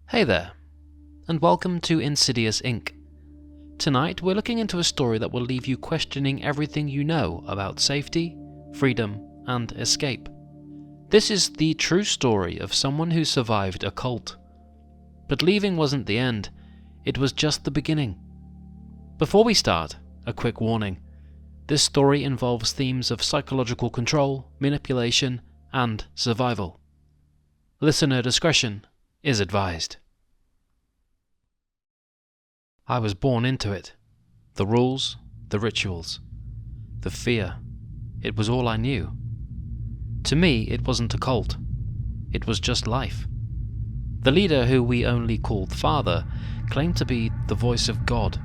Hey there, and welcome to Insidious Inc. Tonight we're looking into a story that will leave you questioning everything you know about safety, freedom, and escape. This is the true story of someone who survived a cult. But leaving wasn't the end, it was just the beginning. Before we start, a quick warning. This story involves themes of psychological control, manipulation, and survival. Listener discretion is advised. I was born into it. The rules, the rituals, the fear. It was all I knew. To me, it wasn't a cult. It was just life. The leader, who we only called Father, claimed to be the voice of God.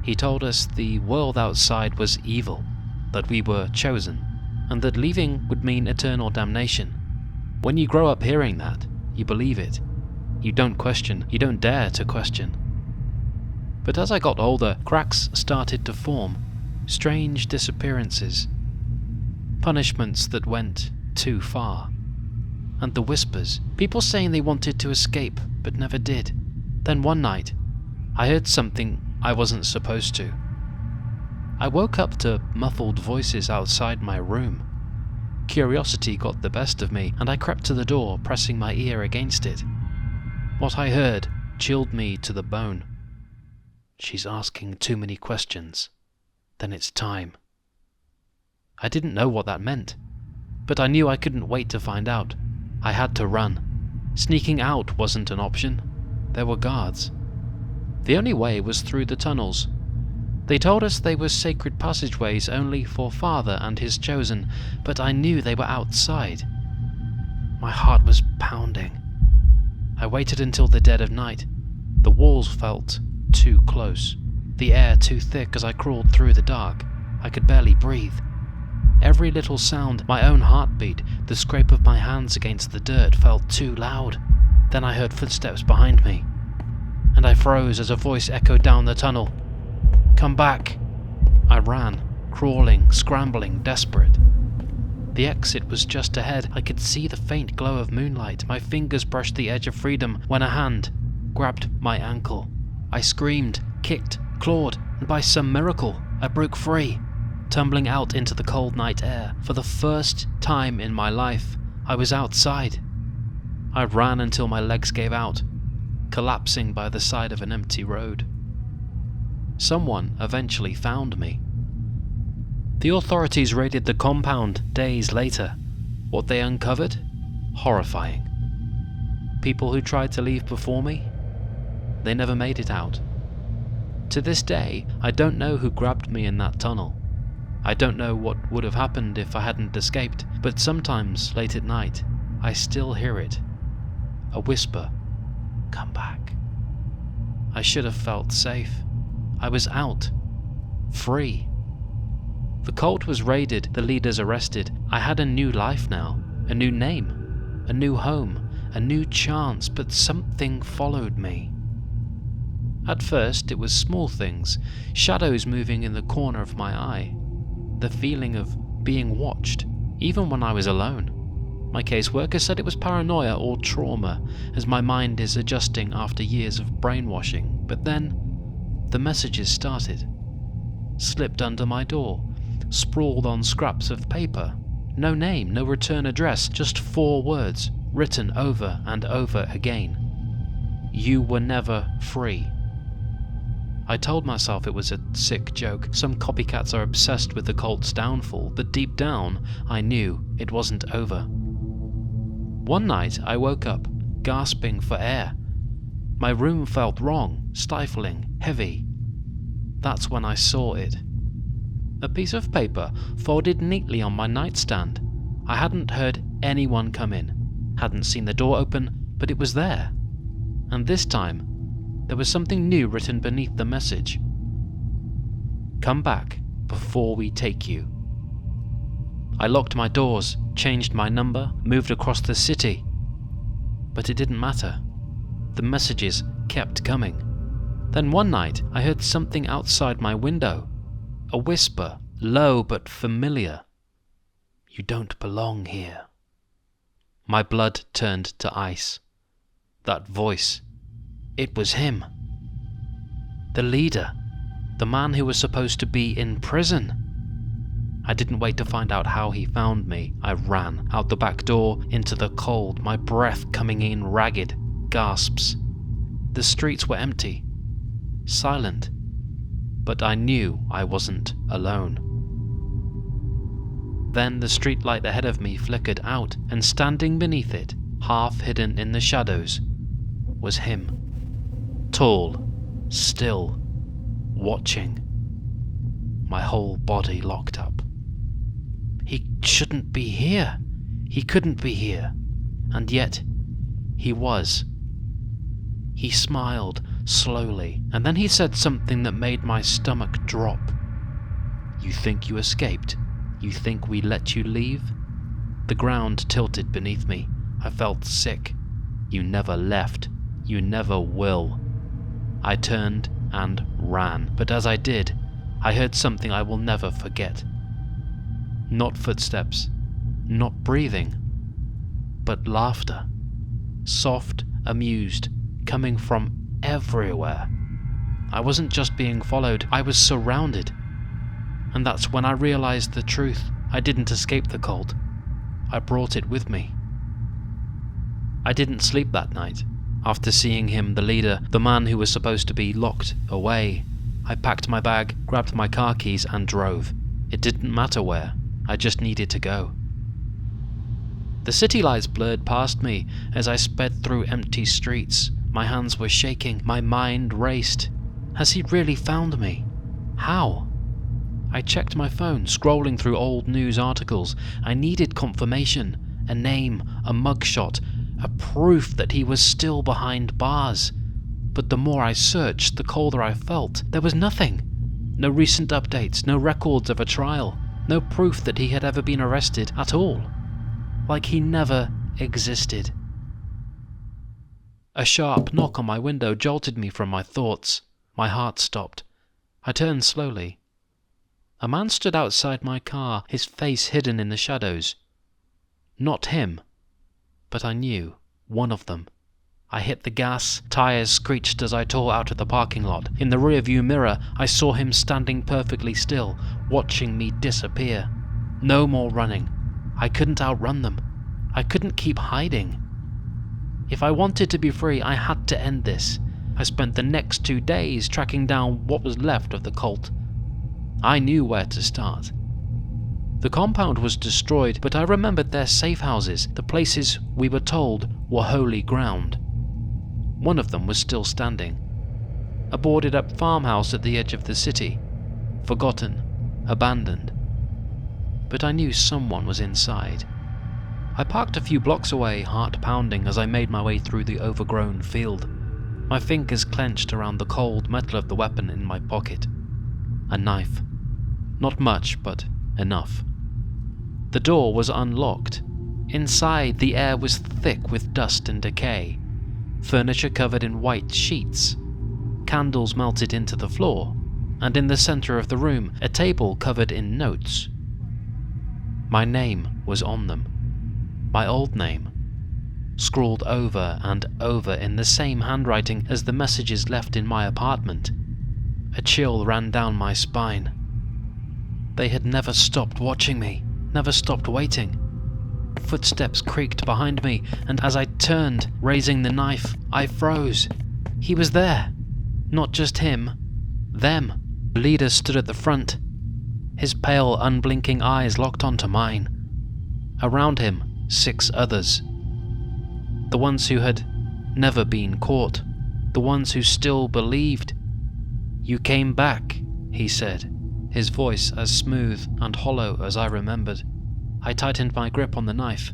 He told us the world outside was evil, that we were chosen, and that leaving would mean eternal damnation. When you grow up hearing that, you believe it. You don't question, you don't dare to question. But as I got older, cracks started to form, strange disappearances, punishments that went too far, and the whispers, people saying they wanted to escape but never did. Then one night, I heard something I wasn't supposed to. I woke up to muffled voices outside my room. Curiosity got the best of me, and I crept to the door, pressing my ear against it. What I heard chilled me to the bone. She's asking too many questions. Then it's time. I didn't know what that meant, but I knew I couldn't wait to find out. I had to run. Sneaking out wasn't an option. There were guards. The only way was through the tunnels. They told us they were sacred passageways only for Father and his chosen, but I knew they were outside. My heart was pounding. I waited until the dead of night. The walls felt too close, the air too thick as I crawled through the dark. I could barely breathe. Every little sound, my own heartbeat, the scrape of my hands against the dirt felt too loud. Then I heard footsteps behind me, and I froze as a voice echoed down the tunnel. "Come back!" I ran, crawling, scrambling, desperate. The exit was just ahead. I could see the faint glow of moonlight. My fingers brushed the edge of freedom when a hand grabbed my ankle. I screamed, kicked, clawed, and by some miracle, I broke free, tumbling out into the cold night air. For the first time in my life, I was outside. I ran until my legs gave out, collapsing by the side of an empty road. Someone eventually found me. The authorities raided the compound days later. What they uncovered? Horrifying. People who tried to leave before me? They never made it out. To this day, I don't know who grabbed me in that tunnel. I don't know what would have happened if I hadn't escaped, but sometimes, late at night, I still hear it. A whisper, "Come back." I should have felt safe. I was out. Free. The cult was raided, the leaders arrested. I had a new life now, a new name, a new home, a new chance, but something followed me. At first it was small things, shadows moving in the corner of my eye, the feeling of being watched, even when I was alone. My caseworker said it was paranoia or trauma, as my mind is adjusting after years of brainwashing. But then, the messages started. Slipped under my door, sprawled on scraps of paper. No name, no return address, just 4 words, written over and over again. You were never free. I told myself it was a sick joke. Some copycats are obsessed with the cult's downfall, but deep down, I knew it wasn't over. One night, I woke up, gasping for air. My room felt wrong, stifling, heavy. That's when I saw it. A piece of paper folded neatly on my nightstand. I hadn't heard anyone come in, hadn't seen the door open, but it was there. And this time, there was something new written beneath the message. "Come back before we take you." I locked my doors, changed my number, moved across the city. But it didn't matter. The messages kept coming. Then one night, I heard something outside my window. A whisper, low but familiar. "You don't belong here." My blood turned to ice. That voice, It was him. The leader. The man who was supposed to be in prison. I didn't wait to find out how he found me. I ran out the back door into the cold, my breath coming in ragged gasps. The streets were empty, silent, but I knew I wasn't alone. Then the streetlight ahead of me flickered out, and standing beneath it, half hidden in the shadows, was him. Tall, still, watching. My whole body locked up. He shouldn't be here. He couldn't be here. And yet, he was. He smiled slowly, and then he said something that made my stomach drop. "You think you escaped? You think we let you leave?" The ground tilted beneath me. I felt sick. "You never left. You never will." I turned and ran, but as I did, I heard something I will never forget. Not footsteps, not breathing, but laughter. Soft, amused, coming from everywhere. I wasn't just being followed, I was surrounded. And that's when I realized the truth. I didn't escape the cult. I brought it with me. I didn't sleep that night. After seeing him, the leader, the man who was supposed to be locked away, I packed my bag, grabbed my car keys, and drove. It didn't matter where. I just needed to go. The city lights blurred past me as I sped through empty streets. My hands were shaking, my mind raced. Has he really found me? How? I checked my phone, scrolling through old news articles. I needed confirmation, a name, a mugshot, a proof that he was still behind bars. But the more I searched, the colder I felt. There was nothing. No recent updates, no records of a trial, no proof that he had ever been arrested at all. Like he never existed. A sharp knock on my window jolted me from my thoughts. My heart stopped. I turned slowly. A man stood outside my car, his face hidden in the shadows. Not him, but I knew one of them. I hit the gas, tires screeched as I tore out of the parking lot. In the rearview mirror, I saw him standing perfectly still, watching me disappear. No more running. I couldn't outrun them. I couldn't keep hiding. If I wanted to be free, I had to end this. I spent the next 2 days tracking down what was left of the cult. I knew where to start. The compound was destroyed, but I remembered their safe houses, the places we were told were holy ground. One of them was still standing. A boarded-up farmhouse at the edge of the city. Forgotten, abandoned. But I knew someone was inside. I parked a few blocks away, heart pounding as I made my way through the overgrown field. My fingers clenched around the cold metal of the weapon in my pocket. A knife. Not much, but enough. The door was unlocked. Inside, the air was thick with dust and decay. Furniture covered in white sheets. Candles melted into the floor, and in the center of the room, a table covered in notes. My name was on them. My old name, scrawled over and over in the same handwriting as the messages left in my apartment. A chill ran down my spine. They had never stopped watching me, never stopped waiting. Footsteps creaked behind me, and as I turned, raising the knife, I froze. He was there. Not just him. Them. The leader stood at the front. His pale, unblinking eyes locked onto mine. Around him, 6 others. The ones who had never been caught. The ones who still believed. "You came back," he said, his voice as smooth and hollow as I remembered. I tightened my grip on the knife.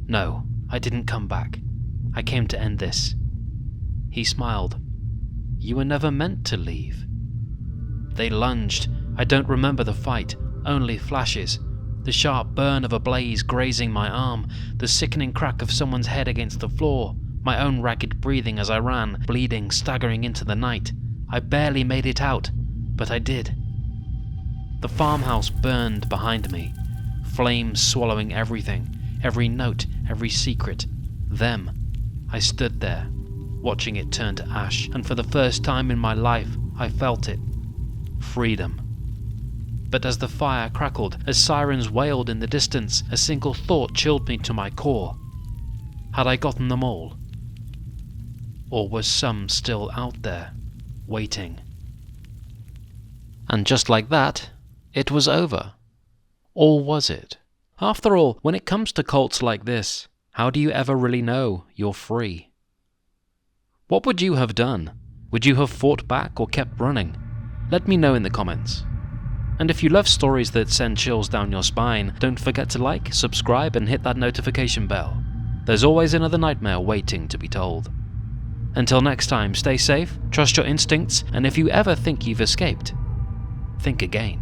"No, I didn't come back. I came to end this." He smiled. "You were never meant to leave." They lunged. I don't remember the fight, only flashes. The sharp burn of a blaze grazing my arm, the sickening crack of someone's head against the floor, my own ragged breathing as I ran, bleeding, staggering into the night. I barely made it out, but I did. The farmhouse burned behind me, flames swallowing everything, every note, every secret. Them. I stood there, watching it turn to ash, and for the first time in my life, I felt it. Freedom. But as the fire crackled, as sirens wailed in the distance, a single thought chilled me to my core. Had I gotten them all? Or was some still out there, waiting? And just like that, it was over. Or was it? After all, when it comes to cults like this, how do you ever really know you're free? What would you have done? Would you have fought back or kept running? Let me know in the comments. And if you love stories that send chills down your spine, don't forget to like, subscribe, and hit that notification bell. There's always another nightmare waiting to be told. Until next time, stay safe, trust your instincts, and if you ever think you've escaped, think again.